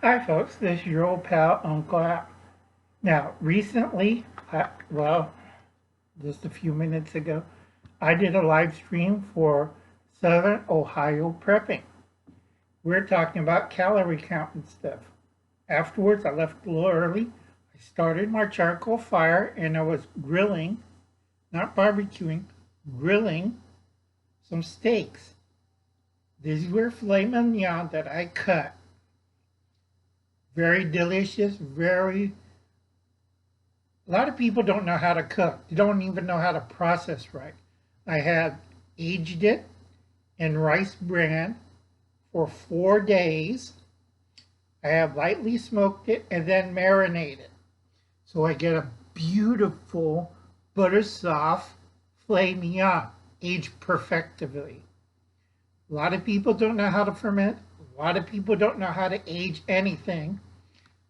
Hi folks, this is your old pal Uncle Al. Now, recently, just a few minutes ago, I did a live stream for Southern Ohio prepping. We're talking about calorie count and stuff. Afterwards, I left a little early. I started my charcoal fire and I was grilling, not barbecuing, grilling some steaks. These were filet mignon that I cut. Very delicious, a lot of people don't know how to cook. They don't even know how to process right. I had aged it in rice bran for 4 days. I have lightly smoked it and then marinated. So I get a beautiful butter soft filet mignon, aged perfectly. A lot of people don't know how to ferment. A lot of people don't know how to age anything.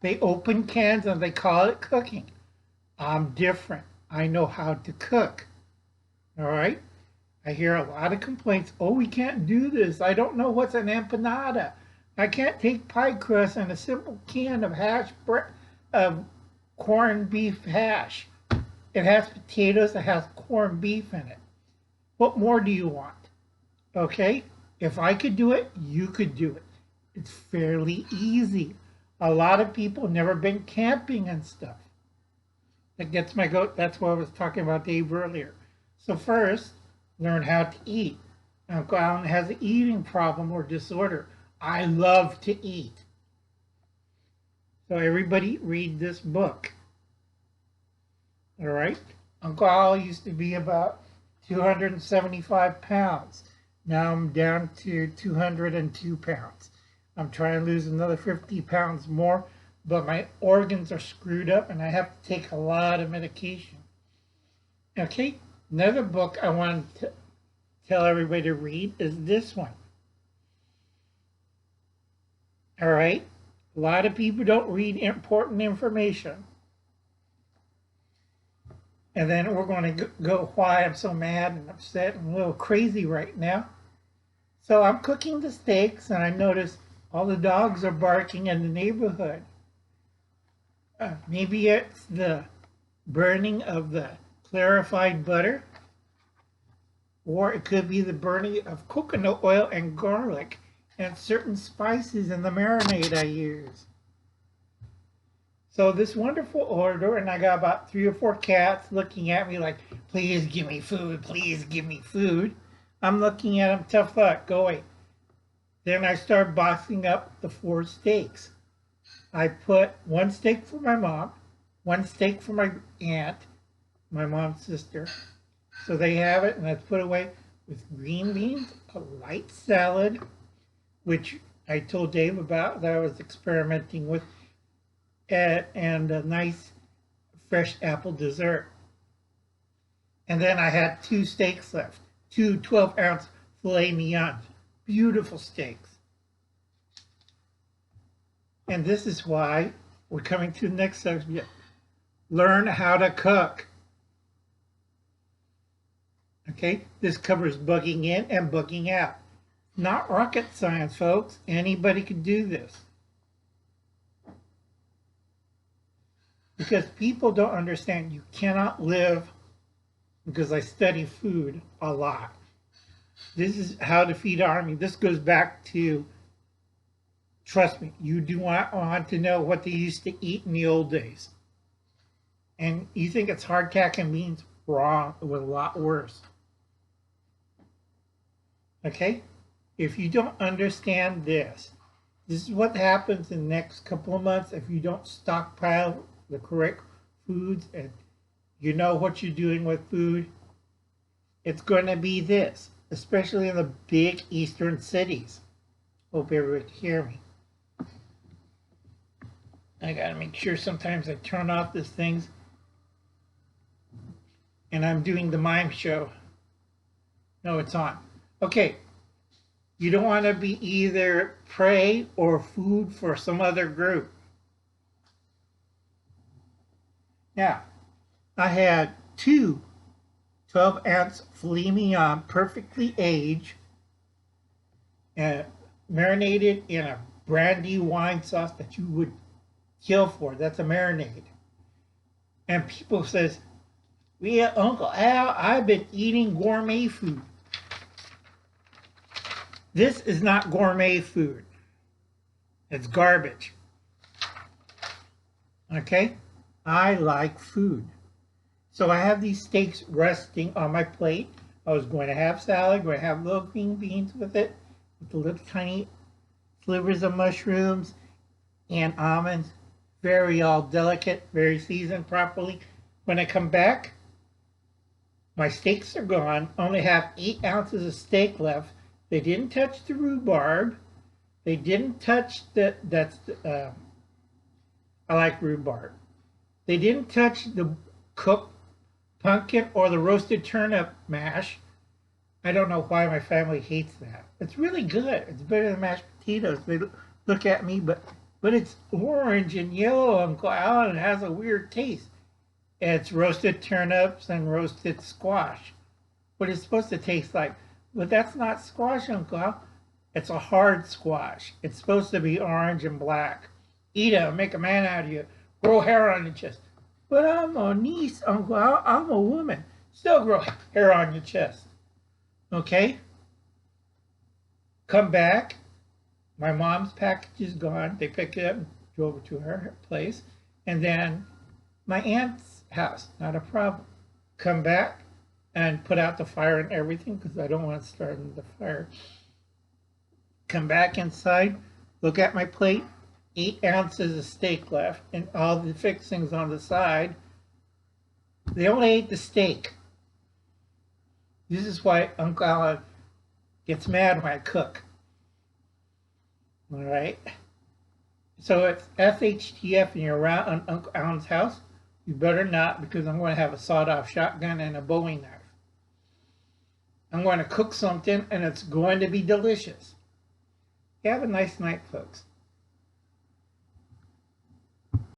They open cans and they call it cooking. I'm different. I know how to cook. All right? I hear a lot of complaints. Oh, we can't do this. I don't know what's an empanada. I can't take pie crust and a simple can of corned beef hash. It has potatoes. It has corned beef in it. What more do you want? Okay? If I could do it, you could do it. It's fairly easy. A lot of people never been camping and stuff. That gets my goat. That's what I was talking about Dave earlier. So first, learn how to eat. Uncle Alan has an eating problem or disorder. I love to eat. So everybody read this book. All right? Uncle Al used to be about 275 pounds. Now I'm down to 202 pounds. I'm trying to lose another 50 pounds more, but my organs are screwed up and I have to take a lot of medication. Okay, another book I want to tell everybody to read is this one. All right, a lot of people don't read important information. And then we're going to go why I'm so mad and upset and a little crazy right now. So I'm cooking the steaks and I notice all the dogs are barking in the neighborhood. Maybe it's the burning of the clarified butter, or it could be the burning of coconut oil and garlic and certain spices in the marinade I use. So this wonderful order, and I got about 3 or 4 cats looking at me like, please give me food, please give me food. I'm looking at them, tough luck, go away. Then I start boxing up the 4 steaks. I put 1 steak for my mom, 1 steak for my aunt, my mom's sister. So they have it, and that's put away with green beans, a light salad, which I told Dave about that I was experimenting with, and a nice fresh apple dessert. And then I had 2 steaks left, 2 12-ounce filet mignons. Beautiful steaks. And this is why we're coming to the next subject. Learn how to cook. Okay, this covers bugging in and bugging out. Not rocket science, folks. Anybody can do this. Because people don't understand you cannot live, because I study food a lot. This is how to feed an army. This goes back to, trust me, you do not want to know what they used to eat in the old days. And you think it's hardtack and beans? Wrong. It was a lot worse. Okay? If you don't understand this is what happens in the next couple of months if you don't stockpile the correct foods and you know what you're doing with food. It's going to be this, especially in the big eastern cities. Hope everyone can hear me. I gotta make sure sometimes I turn off these things. And I'm doing the mime show. No, it's on. Okay. You don't want to be either prey or food for some other group. Now, I had 2 12-ounce filet mignon, perfectly aged, marinated in a brandy wine sauce that you would kill for. That's a marinade. And people says, "Yeah, Uncle Al, I've been eating gourmet food." This is not gourmet food. It's garbage. Okay? I like food. So I have these steaks resting on my plate. I was going to have salad, going to have little green beans with it, with the little tiny slivers of mushrooms and almonds. Very all delicate, very seasoned properly. When I come back, my steaks are gone. Only have 8 ounces of steak left. They didn't touch the rhubarb. They didn't touch I like rhubarb. They didn't touch the cooked pumpkin or the roasted turnip mash. I don't know why my family hates that. It's really good. It's better than mashed potatoes. They look at me, but it's orange and yellow, Uncle Al, and it has a weird taste. It's roasted turnips and roasted squash. What it's supposed to taste like. But that's not squash, Uncle Al. It's a hard squash. It's supposed to be orange and black. Eat it, make a man out of you. Grow hair on your chest. But I'm a niece, Uncle Al. I'm a woman. Still grow hair on your chest. Okay? Come back. My mom's package is gone. They picked it up and drove it to her place. And then my aunt's house. Not a problem. Come back and put out the fire and everything because I don't want to start the fire. Come back inside. Look at my plate. 8 ounces of steak left and all the fixings on the side. They only ate the steak. This is why Uncle Al gets mad when I cook. All right. So if FHTF and you're around Uncle Alan's house, you better not, because I'm going to have a sawed-off shotgun and a Bowie knife. I'm going to cook something and it's going to be delicious. You have a nice night, folks.